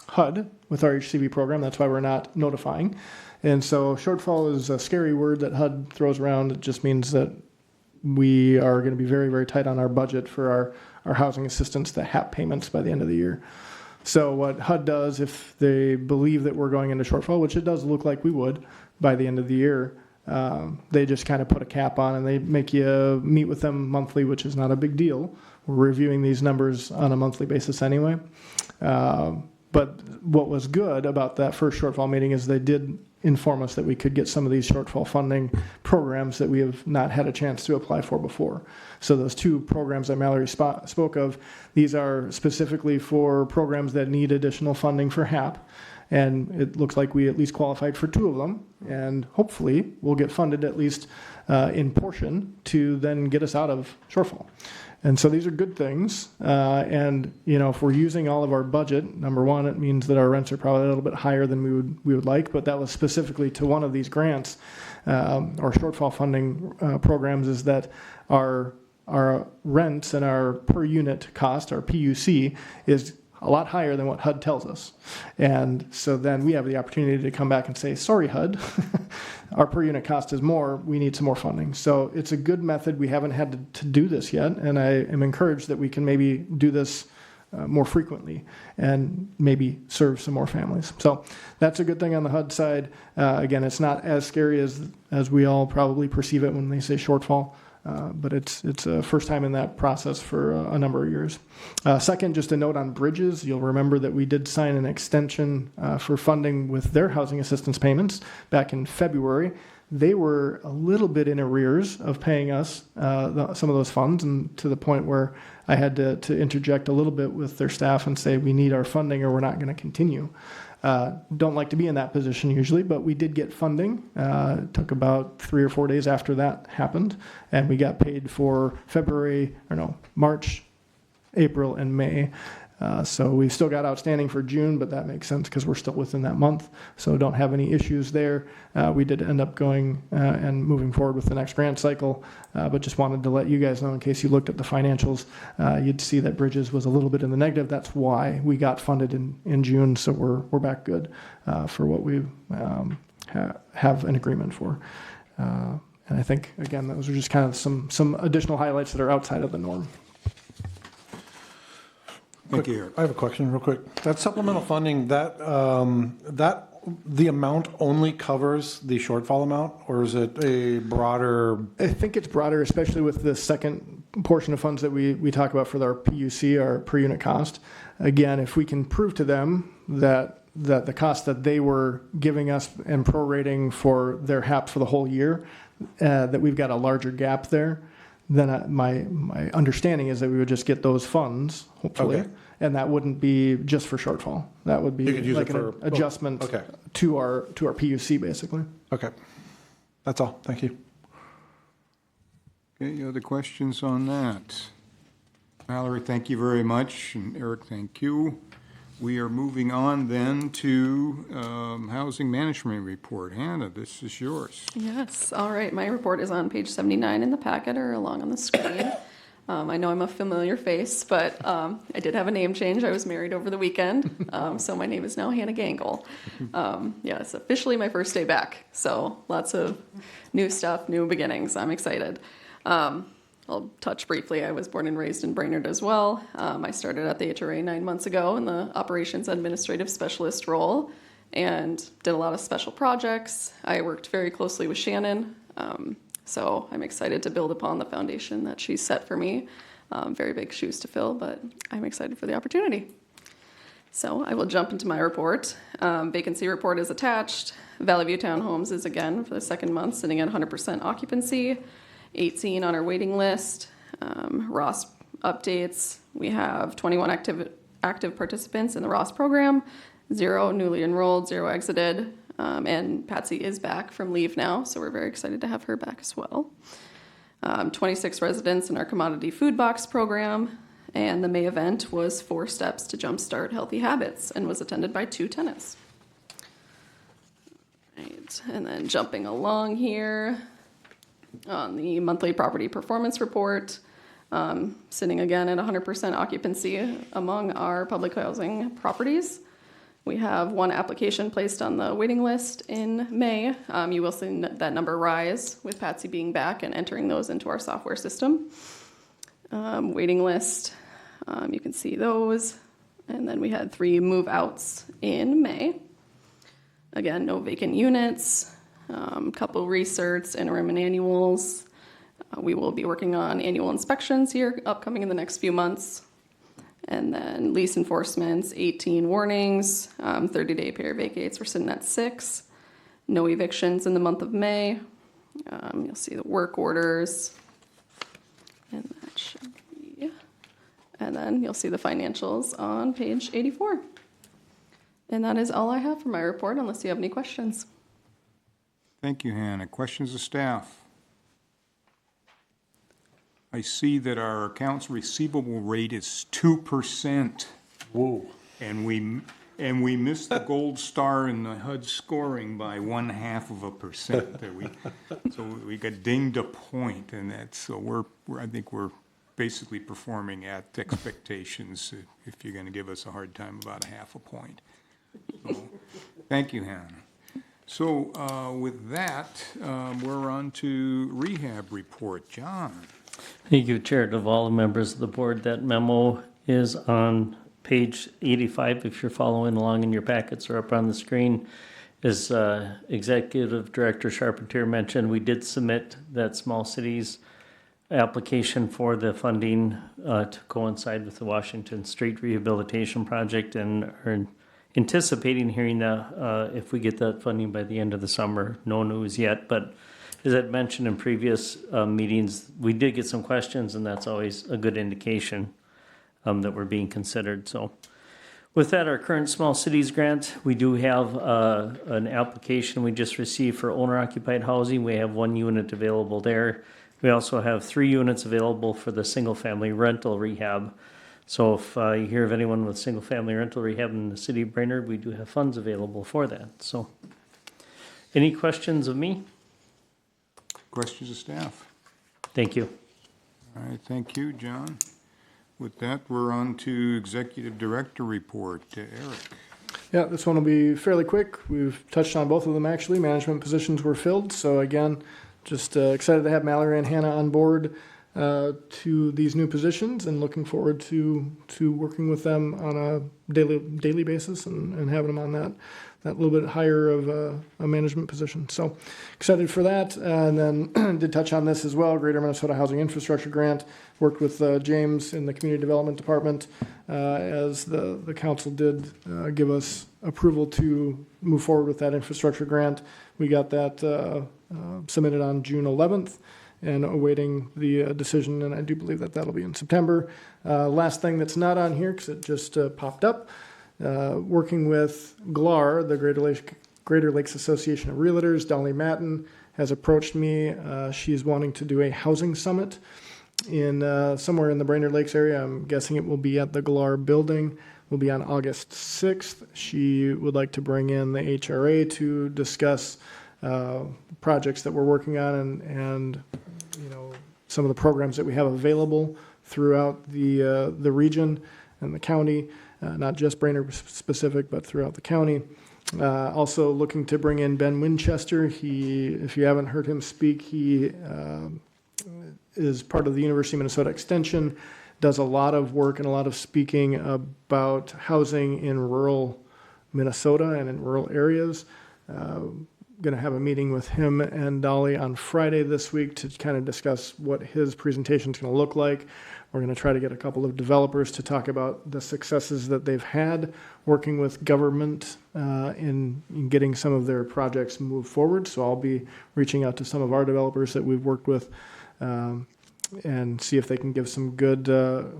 HUD, with our HCV program. That's why we're not notifying. And so shortfall is a scary word that HUD throws around. It just means that we are going to be very, very tight on our budget for our housing assistance, the HAP payments by the end of the year. So what HUD does, if they believe that we're going into shortfall, which it does look like we would by the end of the year, they just kind of put a cap on and they make you meet with them monthly, which is not a big deal. We're reviewing these numbers on a monthly basis anyway. But what was good about that first shortfall meeting is they did inform us that we could get some of these shortfall funding programs that we have not had a chance to apply for before. So those 2 programs that Mallory spoke of, these are specifically for programs that need additional funding for HAP. And it looks like we at least qualified for 2 of them. And hopefully we'll get funded at least in portion to then get us out of shortfall. And so these are good things. And, you know, if we're using all of our budget, number one, it means that our rents are probably a little bit higher than we would like. But that was specifically to one of these grants or shortfall funding programs, is that our rents and our per unit cost, our PUC, is a lot higher than what HUD tells us. And so then we have the opportunity to come back and say, sorry, HUD, our per unit cost is more, we need some more funding. So it's a good method. We haven't had to do this yet, and I am encouraged that we can maybe do this more frequently and maybe serve some more families. So that's a good thing on the HUD side. Again, it's not as scary as we all probably perceive it when they say shortfall. But it's a first time in that process for a number of years. Second, just a note on bridges. You'll remember that we did sign an extension for funding with their housing assistance payments back in February. They were a little bit in arrears of paying us some of those funds, and to the point where I had to interject a little bit with their staff and say, we need our funding or we're not going to continue. Don't like to be in that position usually, but we did get funding. It took about 3 or 4 days after that happened, and we got paid for March, April, and May. So we've still got outstanding for June, but that makes sense because we're still within that month. So don't have any issues there. We did end up going and moving forward with the next grant cycle, but just wanted to let you guys know in case you looked at the financials, you'd see that Bridges was a little bit in the negative. That's why we got funded in June. So we're back good for what we have an agreement for. And I think, again, those are just kind of some additional highlights that are outside of the norm. Thank you, Eric. I have a question real quick. That supplemental funding, that the amount only covers the shortfall amount, or is it a broader? I think it's broader, especially with the second portion of funds that we talk about for our PUC, our per unit cost. Again, if we can prove to them that the cost that they were giving us and prorating for their HAP for the whole year, that we've got a larger gap there, then my understanding is that we would just get those funds, hopefully, Okay. and that wouldn't be just for shortfall. That would be You could use like it an for- adjustment okay. to our PUC, basically. Okay, that's all. Thank you. Okay, other questions on that? Valerie, thank you very much, and Eric, thank you. We are moving on then to Housing Management Report. Hannah, this is yours. Yes, all right. My report is on page 79 in the packet or along on the screen. I know I'm a familiar face, but I did have a name change. I was married over the weekend, so my name is now Hannah Gangle. Yeah, it's officially my first day back, so lots of new stuff, new beginnings. I'm excited. I'll touch briefly. I was born and raised in Brainerd as well. I started at the HRA 9 months ago in the Operations Administrative Specialist role and did a lot of special projects. I worked very closely with Shannon, so I'm excited to build upon the foundation that she's set for me. Very big shoes to fill, but I'm excited for the opportunity. So I will jump into my report. Vacancy report is attached. Valley View Townhomes is again for the second month sitting at 100% occupancy. 18 on our waiting list. Ross updates. We have 21 active participants in the Ross program, 0 newly enrolled, 0 exited, and Patsy is back from leave now, so we're very excited to have her back as well. 26 residents in our commodity food box program, and the May event was 4 steps to jumpstart healthy habits and was attended by 2 tenants. Right, and then jumping along here, on the monthly property performance report, sitting again at 100% occupancy among our public housing properties. We have 1 application placed on the waiting list in May. You will see that number rise with Patsy being back and entering those into our software system. Waiting list, you can see those. And then we had 3 move-outs in May. Again, no vacant units. Couple recerts, interim and annuals. We will be working on annual inspections here upcoming in the next few months. And then lease enforcements, 18 warnings, 30-day pair vacates, we're sitting at 6. No evictions in the month of May. You'll see the work orders. And that should be, and then you'll see the financials on page 84. And that is all I have for my report, unless you have any questions. Thank you, Hannah. Questions of staff? I see that our accounts receivable rate is 2%. Whoa. And we missed the gold star in the HUD scoring by 0.5%. So we got dinged a point, and that's so I think we're basically performing at expectations. If you're going to give us a hard time, about 0.5 point. So, thank you, Hannah. So with that, we're on to rehab report. John. Thank you, Chair, to all the members of the board. That memo is on page 85, if you're following along in your packets or up on the screen. As Executive Director Charpentier mentioned, we did submit that small cities application for the funding to coincide with the Washington Street Rehabilitation Project, and are anticipating hearing that if we get that funding by the end of the summer. No news yet, but as I'd mentioned in previous meetings, we did get some questions, and that's always a good indication that we're being considered. So with that, our current small cities grant, we do have an application we just received for owner-occupied housing. We have 1 unit available there. We also have 3 units available for the single-family rental rehab. So if you hear of anyone with single-family rental rehab in the city of Brainerd, we do have funds available for that. So, any questions of me? Questions of staff? Thank you. All right, thank you, John. With that, we're on to Executive Director report. Eric. Yeah, this one will be fairly quick. We've touched on both of them actually. Management positions were filled. So again, just excited to have Mallory and Hannah on board to these new positions, and looking forward to working with them on a daily basis and having them on that little bit higher of a management position. So excited for that. And then did touch on this as well, Greater Minnesota Housing Infrastructure Grant. Worked with James in the Community Development Department as the council did give us approval to move forward with that infrastructure grant. We got that submitted on June 11th and awaiting the decision, and I do believe that that'll be in September. Last thing that's not on here, because it just popped up, working with GLAR, the Greater Lakes Association of Realtors. Dolly Matten has approached me. She's wanting to do a housing summit in somewhere in the Brainerd Lakes area. I'm guessing it will be at the GLAR building. Will be on August 6th. She would like to bring in the HRA to discuss projects that we're working on and some of the programs that we have available throughout the region and the county, not just Brainerd specific, but throughout the county. Also looking to bring in Ben Winchester. If you haven't heard him speak, he is part of the University of Minnesota Extension, does a lot of work and a lot of speaking about housing in rural Minnesota and in rural areas. Going to have a meeting with him and Dolly on Friday this week to kind of discuss what his presentation is going to look like. We're going to try to get a couple of developers to talk about the successes that they've had working with government in getting some of their projects moved forward. So I'll be reaching out to some of our developers that we've worked with and see if they can give some good,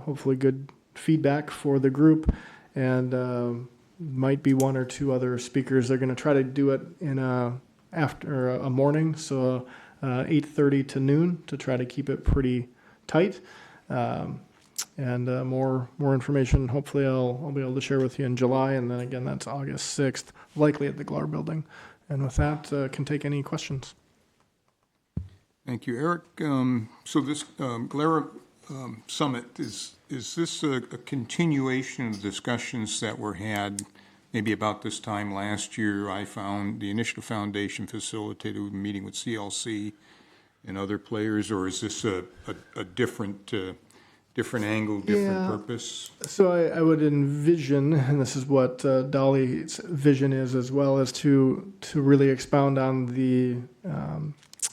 hopefully good feedback for the group. And might be one or two other speakers. They're going to try to do it in after a morning, so 8:30 to noon, to try to keep it pretty tight. And more information, hopefully I'll be able to share with you in July, and then again that's August 6th, likely at the GLAR building. And with that, can take any questions. Thank you, Eric. So this GLAR summit, is this a continuation of discussions that were had maybe about this time last year? I found the Initiative Foundation facilitated a meeting with CLC and other players, or is this a different angle, different purpose? So I would envision, and this is what Dolly's vision is as well, as to really expound on the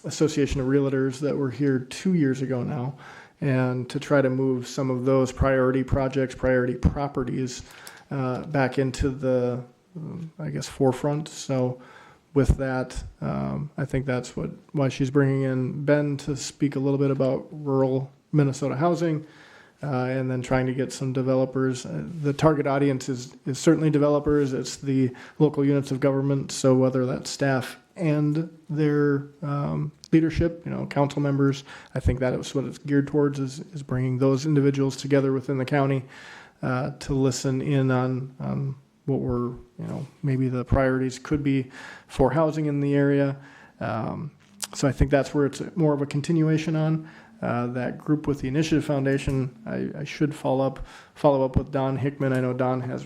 Association of Realtors that were here 2 years ago now, and to try to move some of those priority projects, priority properties back into the, forefront. So with that, I think that's why she's bringing in Ben to speak a little bit about rural Minnesota housing, and then trying to get some developers. The target audience is certainly developers. It's the local units of government. So whether that's staff and their leadership, council members, I think that is what it's geared towards, is bringing those individuals together within the county to listen in on what were, maybe the priorities could be for housing in the area. So I think that's where it's more of a continuation on. That group with the Initiative Foundation, I should follow up with Don Hickman. I know Don has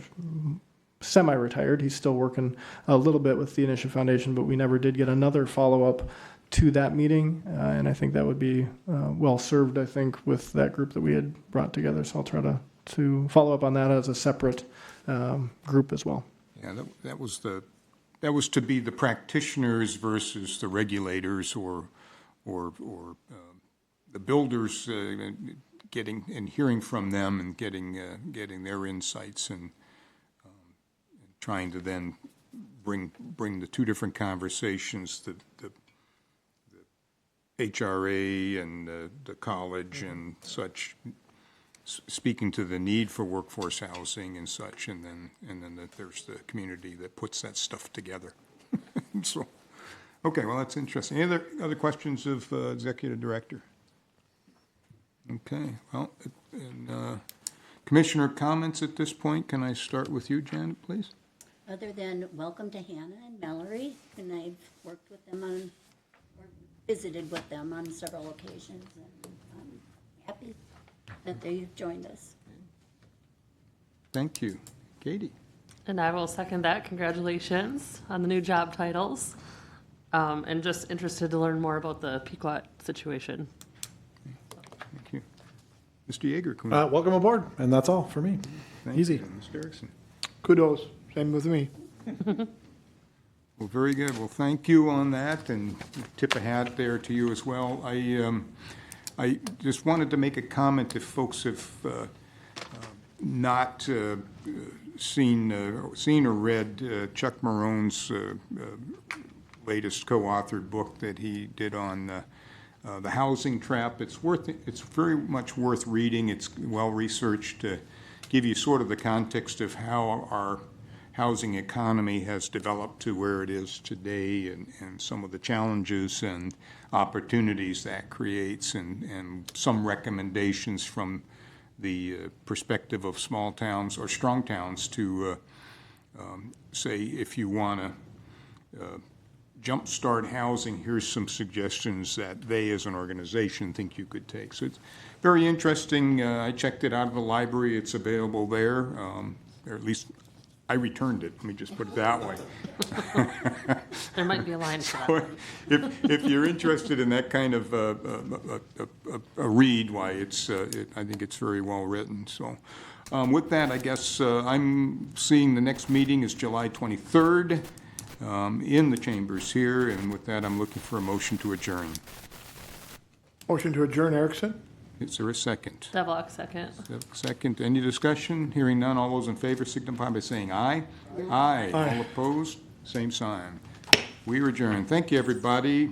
semi-retired. He's still working a little bit with the Initiative Foundation, but we never did get another follow-up to that meeting. And I think that would be well served, I think, with that group that we had brought together. So I'll try to follow up on that as a separate group as well. Yeah, that was to be the practitioners versus the regulators or the builders, getting and hearing from them and getting their insights and trying to then bring the two different conversations, the HRA and the college and such, speaking to the need for workforce housing and such, and then that there's the community that puts that stuff together. So, okay, well, that's interesting. Any other questions of Executive Director? Okay, well, Commissioner comments at this point? Can I start with you, Janet, please? Other than welcome to Hannah and Mallory, and I've worked with them on, or visited with them on several occasions, and I'm happy that they joined us. Thank you. Katie? And I will second that. Congratulations on the new job titles. And just interested to learn more about the Pequot situation. Thank you. Mr. Yeager? can we- Welcome aboard, and that's all for me. Thank Easy. you. Mr. Erickson? Kudos, same with me. Well, very good. Well, thank you on that, and tip a hat there to you as well. I just wanted to make a comment if folks have not seen or read Chuck Marone's latest co-authored book that he did on the housing trap. It's very much worth reading. It's well-researched to give you sort of the context of how our housing economy has developed to where it is today, and some of the challenges and opportunities that creates, and some recommendations from the perspective of small towns or strong towns to say, if you want to jumpstart housing, here's some suggestions that they as an organization think you could take. So it's very interesting. I checked it out of the library. It's available there, or at least I returned it. Let me just put it that way. There might be a line for that. If you're interested in that kind of a read, why I think it's very well written. So with that, I guess I'm seeing the next meeting is July 23rd in the chambers here, and with that, I'm looking for a motion to adjourn. Motion to adjourn, Erickson? Is there a second? Devlock, second. Second. Any discussion? Hearing none. All those in favor signify by saying aye. Aye. All opposed? Same sign. We are adjourned. Thank you, everybody.